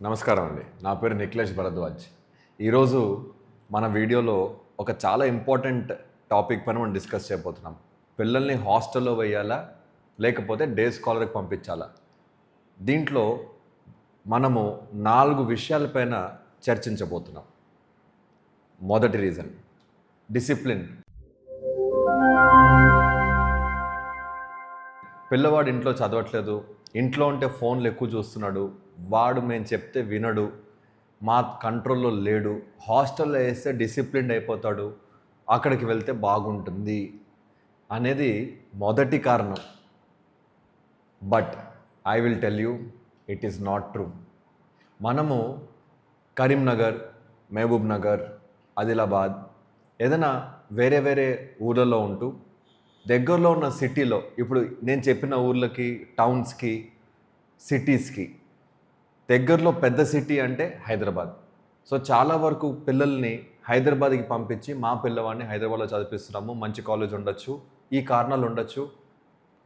నమస్కారం అండి. నా పేరు నిఖిలేష్ భరద్వాజ్. ఈరోజు మన వీడియోలో ఒక చాలా ఇంపార్టెంట్ టాపిక్ పైన మనం డిస్కస్ చేయబోతున్నాం. పిల్లల్ని హాస్టల్లో వేయాలా లేకపోతే డే స్కాలర్కి పంపించాలా? దీంట్లో మనము 4 విషయాలపైన చర్చించబోతున్నాం. మొదటి రీజన్ డిసిప్లిన్. పిల్లవాడు ఇంట్లో చదవట్లేదు, ఇంట్లో ఉంటే ఫోన్లు ఎక్కువ చూస్తున్నాడు, వాడు మేము చెప్తే వినడు, మా కంట్రోల్లో లేడు, హాస్టల్లో వేస్తే డిసిప్లిన్డ్ అయిపోతాడు, అక్కడికి వెళ్తే బాగుంటుంది అనేది మొదటి కారణం. But I will tell you it is not true. మనము కరీంనగర్, మహబూబ్ నగర్, ఆదిలాబాద్ ఏదైనా వేరే వేరే ఊళ్ళలో ఉంటూ దగ్గరలో ఉన్న సిటీలో, ఇప్పుడు నేను చెప్పిన ఊర్లకి, టౌన్స్కి, సిటీస్కి దగ్గరలో పెద్ద సిటీ అంటే హైదరాబాద్. సో చాలా వరకు పిల్లల్ని హైదరాబాద్కి పంపించి మా పిల్లవాడిని హైదరాబాద్లో చదివిస్తున్నాము, మంచి కాలేజ్ ఉండొచ్చు, ఈ కారణాలు ఉండొచ్చు,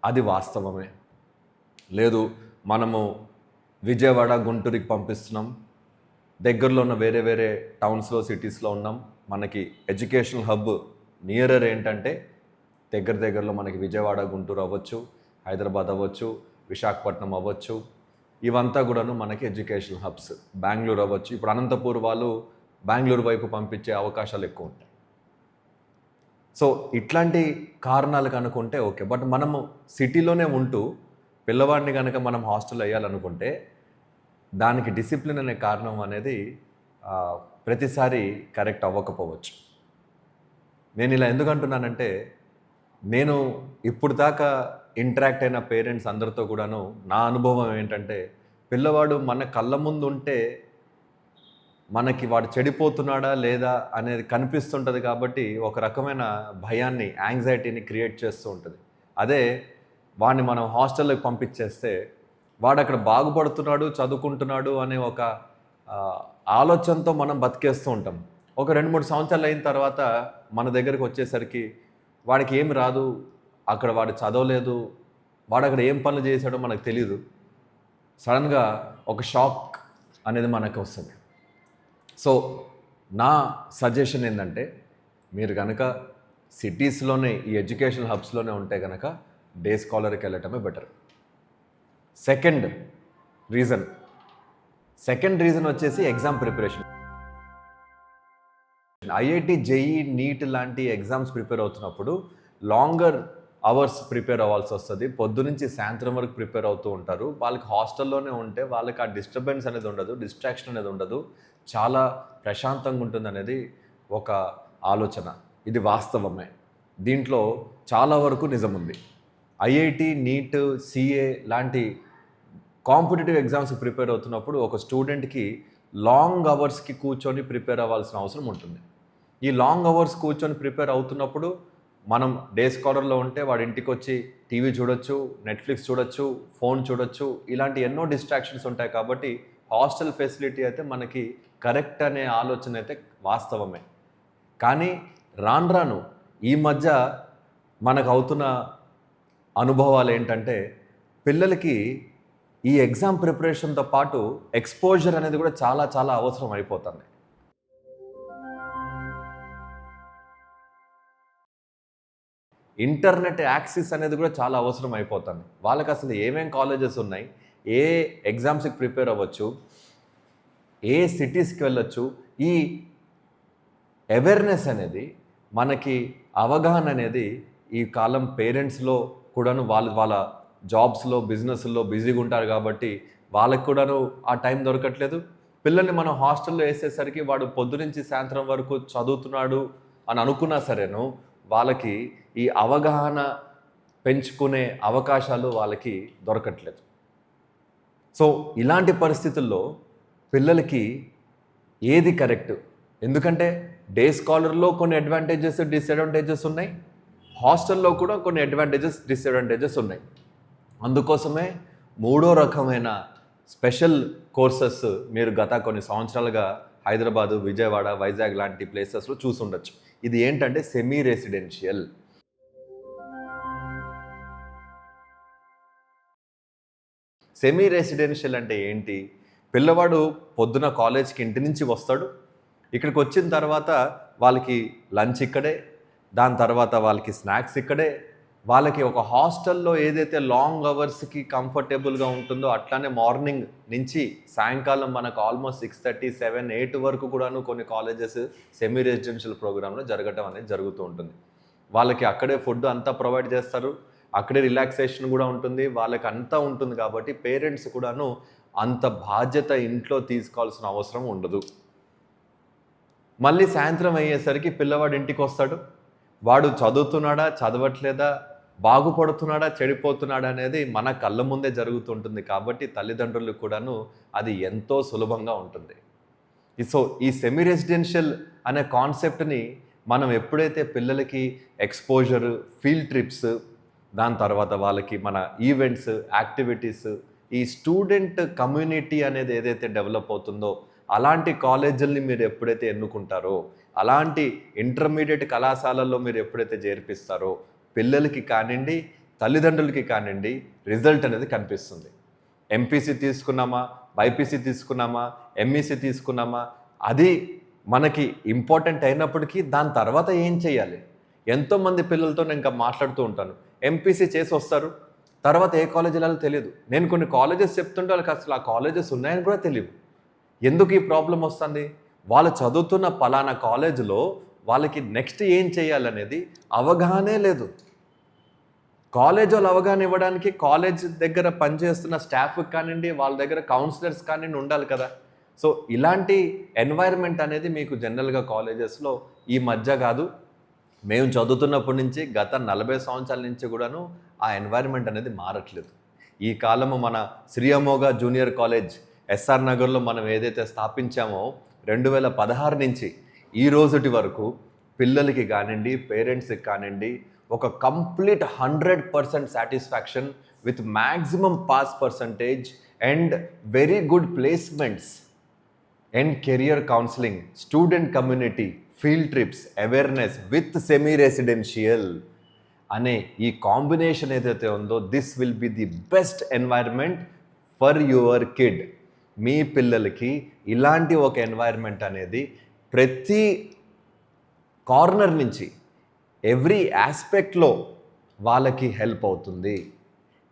అది వాస్తవమే. లేదు మనము విజయవాడ, గుంటూరుకి పంపిస్తున్నాం, దగ్గరలో ఉన్న వేరే వేరే టౌన్స్లో, సిటీస్లో ఉన్నాం, మనకి ఎడ్యుకేషనల్ హబ్ నియరర్ ఏంటంటే దగ్గరలో మనకి విజయవాడ, గుంటూరు అవ్వచ్చు, హైదరాబాద్ అవ్వచ్చు, విశాఖపట్నం అవ్వచ్చు, ఇవంతా కూడాను మనకి ఎడ్యుకేషనల్ హబ్స్. బెంగళూరు అవ్వచ్చు, ఇప్పుడు అనంతపూర్ వాళ్ళు బెంగళూరు వైపు పంపించే అవకాశాలు ఎక్కువ ఉంటాయి. సో ఇట్లాంటి కారణాలు కనుకుంటే ఓకే. బట్ మనము సిటీలోనే ఉంటూ పిల్లవాడిని కనుక మనం హాస్టల్ వేయాలనుకుంటే దానికి డిసిప్లిన్ అనే కారణం అనేది ప్రతిసారి కరెక్ట్ అవ్వకపోవచ్చు. నేను ఇలా ఎందుకు అంటున్నానంటే, నేను ఇప్పుడు దాకా ఇంటరాక్ట్ అయిన పేరెంట్స్ అందరితో కూడాను నా అనుభవం ఏంటంటే, పిల్లవాడు మన కళ్ళ ముందు ఉంటే మనకి వాడు చెడిపోతున్నాడా లేదా అనేది కనిపిస్తుంటుంది, కాబట్టి ఒక రకమైన భయాన్ని, యాంగ్జైటీని క్రియేట్ చేస్తూ ఉంటుంది. అదే వాడిని మనం హాస్టల్లోకి పంపించేస్తే వాడు అక్కడ బాగుపడుతున్నాడు, చదువుకుంటున్నాడు అనే ఒక ఆలోచనతో మనం బతికేస్తూ ఉంటాం. ఒక 2-3 సంవత్సరాలు అయిన తర్వాత మన దగ్గరికి వచ్చేసరికి వాడికి ఏమి రాదు, అక్కడ వాడు చదవలేదు, వాడు అక్కడ ఏం పనులు చేశాడో మనకు తెలియదు. సడన్గా ఒక షాక్ అనేది మనకు వస్తుంది. సో నా సజెషన్ ఏంటంటే, మీరు కనుక సిటీస్లోనే, ఈ ఎడ్యుకేషనల్ హబ్స్లోనే ఉంటే కనుక డే స్కాలర్కి వెళ్ళటమే బెటర్. సెకండ్ రీజన్ వచ్చేసి exam preparation. IIT, JEE, NEET లాంటి ఎగ్జామ్స్ ప్రిపేర్ అవుతున్నప్పుడు లాంగర్ అవర్స్ ప్రిపేర్ అవ్వాల్సి వస్తుంది. పొద్దునుంచి సాయంత్రం వరకు ప్రిపేర్ అవుతూ ఉంటారు. వాళ్ళకి హాస్టల్లోనే ఉంటే వాళ్ళకి ఆ డిస్టర్బెన్స్ అనేది ఉండదు, డిస్ట్రాక్షన్ అనేది ఉండదు, చాలా ప్రశాంతంగా ఉంటుంది అనేది ఒక ఆలోచన. ఇది వాస్తవమే. దీంట్లో చాలా వరకు నిజం ఉంది. ఐఐటి, నీట్, సిఏ లాంటి కాంపిటేటివ్ ఎగ్జామ్స్ ప్రిపేర్ అవుతున్నప్పుడు ఒక స్టూడెంట్కి లాంగ్ అవర్స్కి కూర్చొని ప్రిపేర్ అవ్వాల్సిన అవసరం ఉంటుంది. ఈ లాంగ్ అవర్స్ కూర్చొని ప్రిపేర్ అవుతున్నప్పుడు మనం డే స్కాలర్లో ఉంటే వాడి ఇంటికి వచ్చి టీవీ చూడొచ్చు, నెట్ఫ్లిక్స్ చూడొచ్చు, ఫోన్ చూడొచ్చు, ఇలాంటి ఎన్నో డిస్ట్రాక్షన్స్ ఉంటాయి. కాబట్టి హాస్టల్ ఫెసిలిటీ అయితే మనకి కరెక్ట్ అనే ఆలోచన అయితే వాస్తవమే. కానీ రాను ఈ మధ్య మనకు అవుతున్న అనుభవాలు ఏంటంటే, పిల్లలకి ఈ ఎగ్జామ్ ప్రిపరేషన్తో పాటు ఎక్స్పోజర్ అనేది కూడా చాలా అవసరం అయిపోతుంది. ఇంటర్నెట్ యాక్సెస్ అనేది కూడా చాలా అవసరం అయిపోతుంది. వాళ్ళకి అసలు ఏమేం కాలేజెస్ ఉన్నాయి, ఏ ఎగ్జామ్స్కి ప్రిపేర్ అవ్వచ్చు, ఏ సిటీస్కి వెళ్ళొచ్చు, ఈ అవేర్నెస్ అనేది, మనకి అవగాహన అనేది ఈ కాలం పేరెంట్స్లో కూడాను వాళ్ళ జాబ్స్లో, బిజినెస్లో బిజీగా ఉంటారు కాబట్టి వాళ్ళకి కూడాను ఆ టైం దొరకట్లేదు. పిల్లల్ని మనం హాస్టల్లో వేసేసరికి వాడు పొద్దునుంచి సాయంత్రం వరకు చదువుతున్నాడు అని అనుకున్నా సరేను, వాళ్ళకి ఈ అవగాహన పెంచుకునే అవకాశాలు వాళ్ళకి దొరకట్లేదు. సో ఇలాంటి పరిస్థితుల్లో పిల్లలకి ఏది కరెక్ట్? ఎందుకంటే డే స్కాలర్లో కొన్ని అడ్వాంటేజెస్, డిసడ్వాంటేజెస్ ఉన్నాయి, హాస్టల్లో కూడా కొన్ని అడ్వాంటేజెస్, డిసడ్వాంటేజెస్ ఉన్నాయి. అందుకోసమే మూడో రకమైన స్పెషల్ కోర్సెస్ మీరు గత కొన్ని సంవత్సరాలుగా హైదరాబాదు, విజయవాడ, వైజాగ్ లాంటి ప్లేసెస్లో చూసి ఉండొచ్చు. ఇది ఏంటంటే సెమీ రెసిడెన్షియల్. సెమీ రెసిడెన్షియల్ అంటే ఏంటి? పిల్లవాడు పొద్దున కాలేజ్కి ఇంటి నుంచి వస్తాడు, ఇక్కడికి వచ్చిన తర్వాత వాళ్ళకి లంచ్ ఇక్కడే, దాని తర్వాత వాళ్ళకి స్నాక్స్ ఇక్కడే, వాళ్ళకి ఒక హాస్టల్లో ఏదైతే లాంగ్ అవర్స్కి కంఫర్టబుల్గా ఉంటుందో అట్లానే మార్నింగ్ నుంచి సాయంకాలం మనకు ఆల్మోస్ట్ 6:30, 7, 8 వరకు కూడాను కొన్ని కాలేజెస్ సెమీ రెసిడెన్షియల్ ప్రోగ్రాంలో జరగటం అనేది జరుగుతూ ఉంటుంది. వాళ్ళకి అక్కడే ఫుడ్ అంతా ప్రొవైడ్ చేస్తారు, అక్కడే రిలాక్సేషన్ కూడా ఉంటుంది, వాళ్ళకి అంతా ఉంటుంది. కాబట్టి పేరెంట్స్ కూడాను అంత బాధ్యత ఇంట్లో తీసుకోవాల్సిన అవసరం ఉండదు. మళ్ళీ సాయంత్రం అయ్యేసరికి పిల్లవాడు ఇంటికి వస్తాడు, వాడు చదువుతున్నాడా చదవట్లేదా, బాగుపడుతున్నాడా చెడిపోతున్నాడా అనేది మన కళ్ళ ముందే జరుగుతుంటుంది. కాబట్టి తల్లిదండ్రులకు కూడాను అది ఎంతో సులభంగా ఉంటుంది. సో ఈ సెమీ రెసిడెన్షియల్ అనే కాన్సెప్ట్ని మనం ఎప్పుడైతే పిల్లలకి ఎక్స్పోజర్, ఫీల్డ్ ట్రిప్స్, దాని తర్వాత వాళ్ళకి మన ఈవెంట్స్, యాక్టివిటీస్, ఈ స్టూడెంట్ కమ్యూనిటీ అనేది ఏదైతే డెవలప్ అవుతుందో అలాంటి కాలేజీల్ని మీరు ఎప్పుడైతే ఎన్నుకుంటారో, అలాంటి ఇంటర్మీడియట్ కళాశాలల్లో మీరు ఎప్పుడైతే చేర్పిస్తారో పిల్లలకి కానివ్వండి, తల్లిదండ్రులకి కానివ్వండి, రిజల్ట్ అనేది కనిపిస్తుంది. ఎంపీసీ తీసుకున్నామా, బైపీసీ తీసుకున్నామా, ఎంఈసీ తీసుకున్నామా, అది మనకి ఇంపార్టెంట్ అయినప్పటికీ దాని తర్వాత ఏం చేయాలి? ఎంతోమంది పిల్లలతో నేను ఇంకా మాట్లాడుతూ ఉంటాను. ఎంపీసీ చేసి వస్తారు, తర్వాత ఏ కాలేజీ వెళ్ళాలో తెలియదు. నేను కొన్ని కాలేజెస్ చెప్తుంటే వాళ్ళకి అసలు ఆ కాలేజెస్ ఉన్నాయని కూడా తెలియదు. ఎందుకు ఈ ప్రాబ్లం వస్తుంది? వాళ్ళు చదువుతున్న పలానా కాలేజీలో వాళ్ళకి నెక్స్ట్ ఏం చేయాలనేది అవగాహనే లేదు. కాలేజ్ వాళ్ళు అవగాహన ఇవ్వడానికి కాలేజ్ దగ్గర పనిచేస్తున్న స్టాఫ్కి కానివ్వండి, వాళ్ళ దగ్గర కౌన్సిలర్స్ కానివ్వండి ఉండాలి కదా. సో ఇలాంటి ఎన్వైర్న్మెంట్ అనేది మీకు జనరల్గా కాలేజెస్లో ఈ మధ్య కాదు, మేము చదువుతున్నప్పటి నుంచి గత 40 సంవత్సరాల నుంచి కూడాను ఆ ఎన్వైర్న్మెంట్ అనేది మారట్లేదు. ఈ కాలము మన Shri Amogha junior college SR నగర్లో మనం ఏదైతే స్థాపించామో 2016 నుంచి ఈ రోజుటి వరకు పిల్లలకి కానివ్వండి, పేరెంట్స్కి కానివ్వండి, ఒక complete 100% satisfaction with maximum pass percentage and very good placements and career counselling, student community, field trips, awareness with semi residential అనే ఈ కాంబినేషన్ ఏదైతే ఉందో this will be the best environment for your kid. మీ పిల్లలకి ఇలాంటి ఒక environment అనేది ప్రతి కార్నర్ నుంచి ఎవ్రీ ఆస్పెక్ట్లో వాళ్ళకి హెల్ప్ అవుతుంది.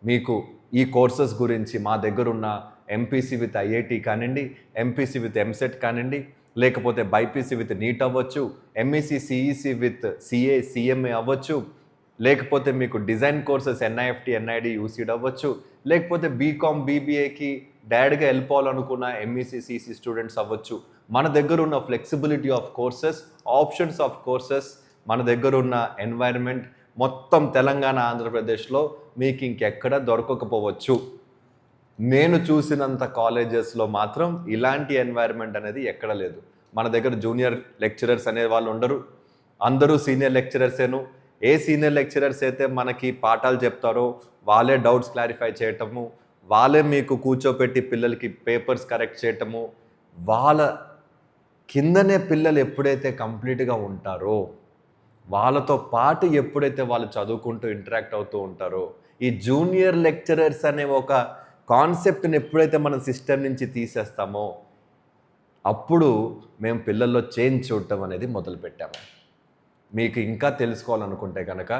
మీకు ఈ కోర్సెస్ గురించి మా దగ్గర ఉన్న ఎంపీసీ విత్ ఐఐటి కానివ్వండి, ఎంపీసీ విత్ ఎంసెట్ కానివ్వండి, లేకపోతే బైపీసీ విత్ నీట్ అవ్వచ్చు, MEC CEC with CA CMA అవ్వచ్చు, లేకపోతే మీకు డిజైన్ కోర్సెస్ ఎన్ఐఎఫ్టి ఎన్ఐడి యూసీడ్ అవ్వచ్చు, లేకపోతే బీకామ్ బీబీఏకి డైరెక్ట్గా వెళ్ళిపోవాలనుకున్న ఎంఈసీ సిసి స్టూడెంట్స్ అవ్వచ్చు. మన దగ్గర ఉన్న flexibility of courses, options of courses, మన దగ్గర ఉన్న ఎన్వైర్న్మెంట్ మొత్తం తెలంగాణ, ఆంధ్రప్రదేశ్లో మీకు ఇంకెక్కడ దొరకకపోవచ్చు. నేను చూసినంత కాలేజెస్లో మాత్రం ఇలాంటి ఎన్వైర్న్మెంట్ అనేది ఎక్కడ లేదు. మన దగ్గర జూనియర్ లెక్చరర్స్ అనే వాళ్ళు ఉండరు, అందరూ సీనియర్ లెక్చరర్సేను. ఏ సీనియర్ లెక్చరర్స్ అయితే మనకి పాఠాలు చెప్తారో వాళ్ళే డౌట్స్ క్లారిఫై చేయటము, వాళ్ళే మీకు కూర్చోపెట్టి పిల్లలకి పేపర్స్ కరెక్ట్ చేయటము, వాళ్ళ కిందనే పిల్లలు ఎప్పుడైతే కంప్లీట్గా ఉంటారో, వాళ్ళతో పాటు ఎప్పుడైతే వాళ్ళు చదువుకుంటూ ఇంటరాక్ట్ అవుతూ ఉంటారో, ఈ జూనియర్ లెక్చరర్స్ అనే ఒక కాన్సెప్ట్ని ఎప్పుడైతే మనం సిస్టమ్ నుంచి తీసేస్తామో అప్పుడు మేము పిల్లల్లో చేంజ్ చూడటం అనేది మొదలుపెట్టాము. మీకు ఇంకా తెలుసుకోవాలనుకుంటే కనుక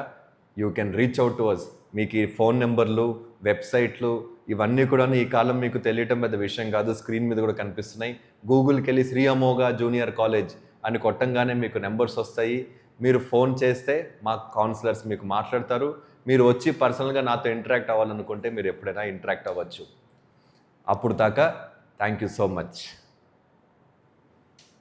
you can reach out to us. మీకు ఈ ఫోన్ నెంబర్లు, వెబ్సైట్లు ఇవన్నీ కూడా ఈ కాలం మీకు తెలియటం పెద్ద విషయం కాదు, స్క్రీన్ మీద కూడా కనిపిస్తున్నాయి. గూగుల్కి వెళ్ళి శ్రీ అమోఘ జూనియర్ కాలేజ్ అని కొట్టంగానే మీకు నెంబర్స్ వస్తాయి. మీరు ఫోన్ చేస్తే మా కౌన్సిలర్స్ మీకు మాట్లాడతారు. మీరు వచ్చి పర్సనల్గా నాతో ఇంటరాక్ట్ అవ్వాలనుకుంటే మీరు ఎప్పుడైనా ఇంటరాక్ట్ అవ్వచ్చు. అప్పుడు దాకా థ్యాంక్ యూ సో మచ్.